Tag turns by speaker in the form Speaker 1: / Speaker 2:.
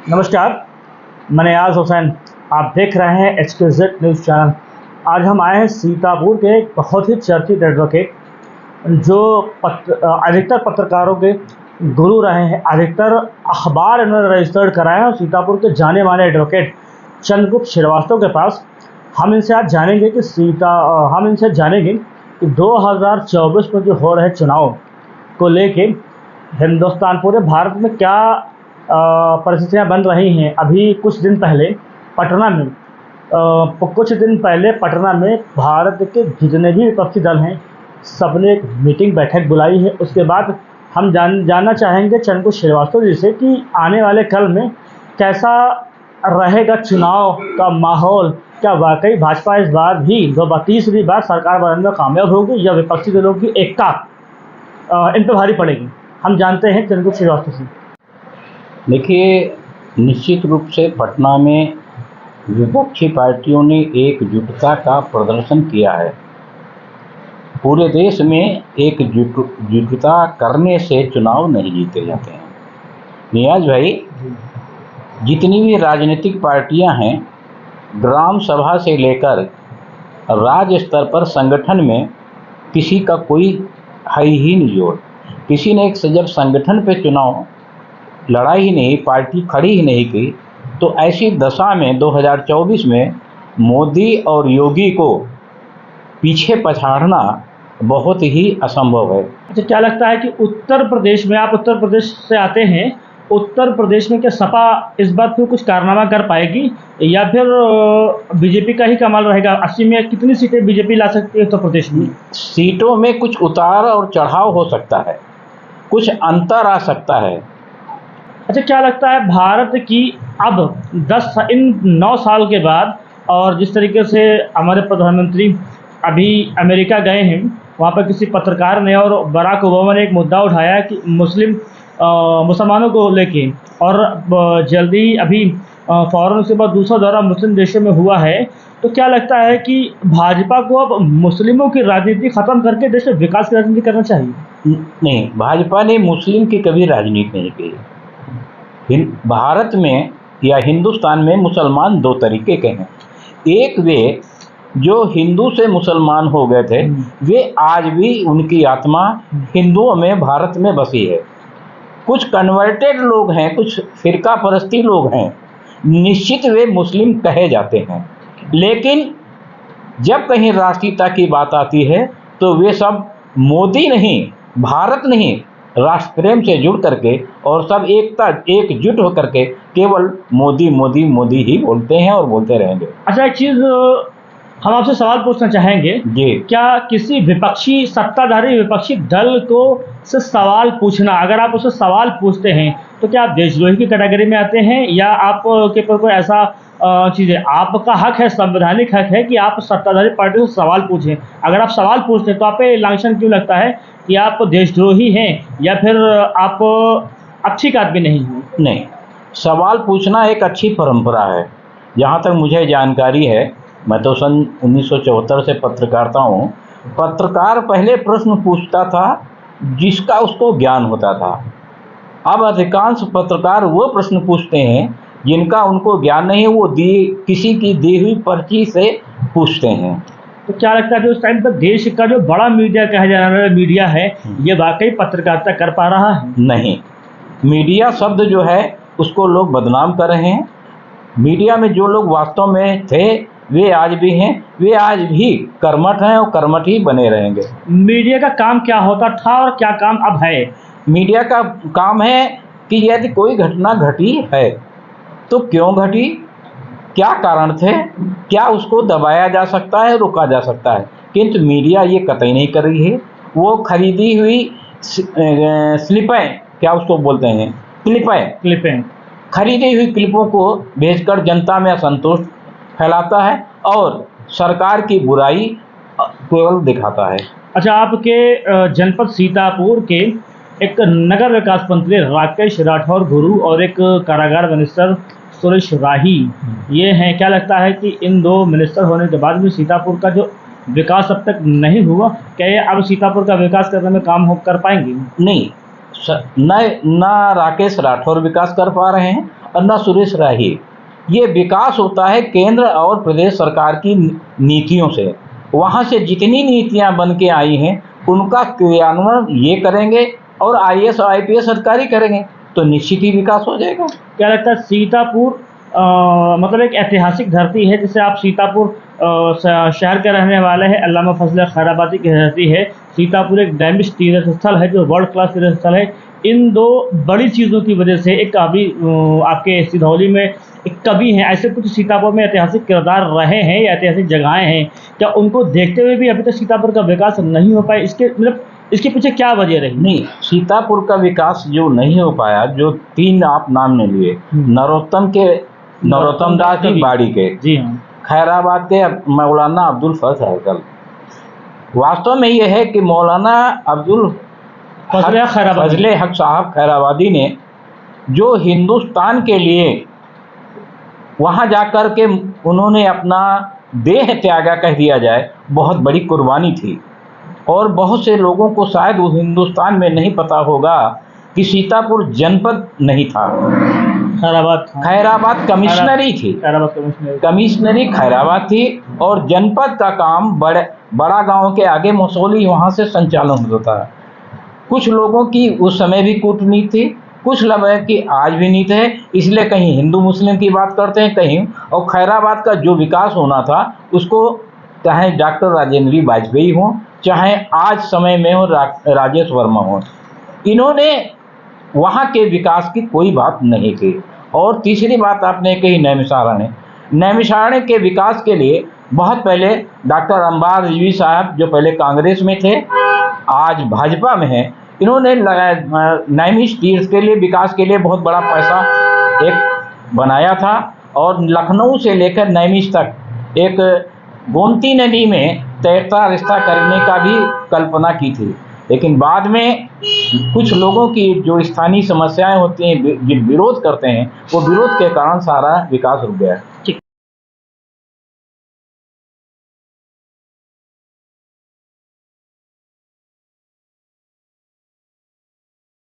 Speaker 1: नमस्कार, मैं नियाज़ हुसैन। आप देख रहे हैं HKZ न्यूज़ चैनल। आज हम आए हैं सीतापुर के एक बहुत ही चर्चित एडवोकेट जो अधिकतर पत्रकारों के गुरु रहे हैं, अधिकतर अखबार इन्होंने रजिस्टर्ड कराए हैं और सीतापुर के जाने माने एडवोकेट चंद्रगुप्त श्रीवास्तव के पास हम इनसे आज जानेंगे कि 2024 में जो हो रहे चुनाव को लेके हिंदुस्तान पूरे भारत में क्या परिस्थितियां बन रही हैं। अभी कुछ दिन पहले पटना में भारत के जितने भी विपक्षी दल हैं सबने एक मीटिंग बैठक बुलाई है। उसके बाद हम जानना चाहेंगे चंद्रगुप्त श्रीवास्तव जी से कि आने वाले कल में कैसा रहेगा चुनाव का माहौल। क्या वाकई भाजपा इस बार भी तीसरी बार सरकार बनाने में कामयाब होगी या विपक्षी दलों की एकता इन पर भारी पड़ेगी। हम जानते हैं चंद्रगुप्त श्रीवास्तव से।
Speaker 2: देखिए, निश्चित रूप से पटना में विपक्षी पार्टियों ने एकजुटता का प्रदर्शन किया है। पूरे देश में एकजुटता करने से चुनाव नहीं जीते जाते हैं। नियाज भाई, जितनी भी राजनीतिक पार्टियां हैं, ग्राम सभा से लेकर राज्य स्तर पर संगठन में किसी का कोई है ही नहीं जोड़। किसी ने जब संगठन पे चुनाव लड़ा ही नहीं, पार्टी खड़ी ही नहीं की, तो ऐसी दशा में 2024 में मोदी और योगी को पीछे पछाड़ना बहुत ही असंभव है।
Speaker 1: अच्छा, क्या लगता है कि उत्तर प्रदेश में, आप उत्तर प्रदेश से आते हैं, उत्तर प्रदेश में क्या सपा इस बार फिर कुछ कारनामा कर पाएगी या फिर बीजेपी का ही कमाल रहेगा? 80 में कितनी सीटें बीजेपी ला सकती है उत्तर प्रदेश में?
Speaker 2: सीटों में कुछ उतार और चढ़ाव हो सकता है, कुछ अंतर आ सकता है।
Speaker 1: अच्छा, क्या लगता है भारत की अब इन 9 साल के बाद, और जिस तरीके से हमारे प्रधानमंत्री अभी अमेरिका गए हैं, वहाँ पर किसी पत्रकार ने और बराक ओबामा ने एक मुद्दा उठाया कि मुसलमानों को लेके, और जल्दी ही अभी फ़ौरन उसके बाद दूसरा दौरा मुस्लिम देशों में हुआ है। तो क्या लगता है कि भाजपा को अब मुस्लिमों की राजनीति ख़त्म करके देश में विकास की राजनीति करना चाहिए?
Speaker 2: नहीं, भाजपा ने मुस्लिम की कभी राजनीति नहीं की। भारत में या हिंदुस्तान में मुसलमान दो तरीके के हैं। एक वे जो हिंदू से मुसलमान हो गए थे, वे आज भी उनकी आत्मा हिंदुओं में, भारत में बसी है। कुछ कन्वर्टेड लोग हैं, कुछ फिरका परस्ती लोग हैं, निश्चित वे मुस्लिम कहे जाते हैं, लेकिन जब कहीं राष्ट्रीयता की बात आती है तो वे सब मोदी नहीं, भारत नहीं, राष्ट्र प्रेम से जुड़ करके और सब एकजुट होकर के केवल मोदी मोदी मोदी ही बोलते हैं और बोलते रहेंगे।
Speaker 1: अच्छा, एक चीज़ हम आपसे सवाल पूछना चाहेंगे जी, क्या किसी सत्ताधारी विपक्षी दल को से सवाल पूछना, अगर आप उससे सवाल पूछते हैं तो क्या आप देशद्रोही की कैटेगरी में आते हैं या आप के पर कोई ऐसा चीज़ है? आपका हक है, संवैधानिक हक है कि आप सत्ताधारी पार्टी से सवाल पूछें। अगर आप सवाल पूछते हैं तो आप पे लांछन क्यों लगता है कि आप देशद्रोही हैं या फिर आप अच्छी आदमी नहीं हैं?
Speaker 2: नहीं, सवाल पूछना एक अच्छी परंपरा है। जहाँ तक मुझे जानकारी है, मैं तो सन 1974 से पत्रकारिता हूँ। पत्रकार पहले प्रश्न पूछता था जिसका उसको ज्ञान होता था। अब अधिकांश पत्रकार वो प्रश्न पूछते हैं जिनका उनको ज्ञान नहीं है, वो किसी की दी हुई पर्ची से पूछते हैं।
Speaker 1: तो क्या लगता है कि उस टाइम पर देश का जो बड़ा मीडिया कहा जा रहा है मीडिया है, ये वाकई पत्रकारिता कर पा रहा है?
Speaker 2: नहीं, मीडिया शब्द जो है उसको लोग बदनाम कर रहे हैं। मीडिया में जो लोग वास्तव में थे वे आज भी हैं, वे आज भी कर्मठ हैं और कर्मठ ही बने रहेंगे।
Speaker 1: मीडिया का काम क्या होता था और क्या काम अब है?
Speaker 2: मीडिया का काम है कि यदि कोई घटना घटी है तो क्यों घटी, क्या कारण थे, क्या उसको दबाया जा सकता है, रोका जा सकता है। किंतु मीडिया ये कतई नहीं कर रही है। वो खरीदी हुई स्लिपें, क्या उसको बोलते हैं, क्लिपें खरीदी हुई क्लिपों को भेजकर जनता में असंतोष फैलाता है और सरकार की बुराई केवल दिखाता है।
Speaker 1: अच्छा, आपके जनपद सीतापुर के एक नगर विकास मंत्री राकेश राठौर गुरु और एक कारागार मिनिस्टर सुरेश राही ये हैं। क्या लगता है कि इन दो मिनिस्टर होने के बाद भी सीतापुर का जो विकास अब तक नहीं हुआ, क्या ये अब सीतापुर का विकास करने में काम कर पाएंगे?
Speaker 2: नहीं, न राकेश राठौर विकास कर पा रहे हैं और न सुरेश राही। ये विकास होता है केंद्र और प्रदेश सरकार की नीतियों से। वहाँ से जितनी नीतियाँ बन के आई हैं उनका क्रियान्वयन ये करेंगे और IAS और IPS अधिकारी करेंगे तो निश्चित ही विकास हो जाएगा।
Speaker 1: क्या लगता है सीतापुर मतलब एक ऐतिहासिक धरती है, जिसे आप सीतापुर शहर के रहने वाले हैं, अल्लामा फजल खैराबादी की धरती है। सीतापुर एक डैमिश तीर्थ स्थल है जो वर्ल्ड क्लास तीर्थ स्थल है। इन दो बड़ी चीज़ों की वजह से एक अभी आपके सिधौली में एक कवि हैं, ऐसे कुछ सीतापुर में ऐतिहासिक किरदार रहे हैं या ऐतिहासिक जगहें हैं, क्या उनको देखते हुए भी अभी तक सीतापुर का विकास नहीं हो पाया? इसके मतलब इसके पीछे क्या वजह रही?
Speaker 2: नहीं, सीतापुर का विकास जो नहीं हो पाया, जो 3 आप नाम ने लिए, नरोत्तम दास की बाड़ी के,
Speaker 1: जी हाँ,
Speaker 2: खैराबाद के मौलाना अब्दुल फजल हैकल। वास्तव में ये है कि मौलाना अब्दुल फजल हक साहब खैराबादी ने जो हिंदुस्तान के लिए वहाँ जाकर के उन्होंने अपना देह त्यागा कह दिया जाए, बहुत बड़ी कुर्बानी थी। और बहुत से लोगों को शायद वो हिंदुस्तान में नहीं पता होगा कि सीतापुर जनपद नहीं था, खैराबाद कमिश्नरी थी। कमिश्नरी खैराबाद थी और जनपद का काम बड़ा गांव के आगे मसौली वहाँ से संचालन होता था। कुछ लोगों की उस समय भी कूटनीति थी, कुछ लोग की आज भी नीति है, इसलिए कहीं हिंदू मुस्लिम की बात करते हैं कहीं। और खैराबाद का जो विकास होना था उसको चाहे डॉक्टर राजेंद्र वाजपेयी हो, चाहे आज समय में हो राजेश वर्मा हो, इन्होंने वहाँ के विकास की कोई बात नहीं की। और तीसरी बात आपने कही नैमिषारण्य के विकास के लिए बहुत पहले डॉक्टर अंबार रिजवी साहब जो पहले कांग्रेस में थे आज भाजपा में हैं, इन्होंने नैमिष तीर्थ के लिए विकास के लिए बहुत बड़ा पैसा एक बनाया था और लखनऊ से लेकर नैमिष तक एक गोमती नदी में तैरता रिश्ता करने का भी कल्पना की थी। लेकिन बाद में कुछ लोगों की जो स्थानीय समस्याएं होती हैं, जो विरोध करते हैं, वो विरोध के कारण सारा विकास रुक गया।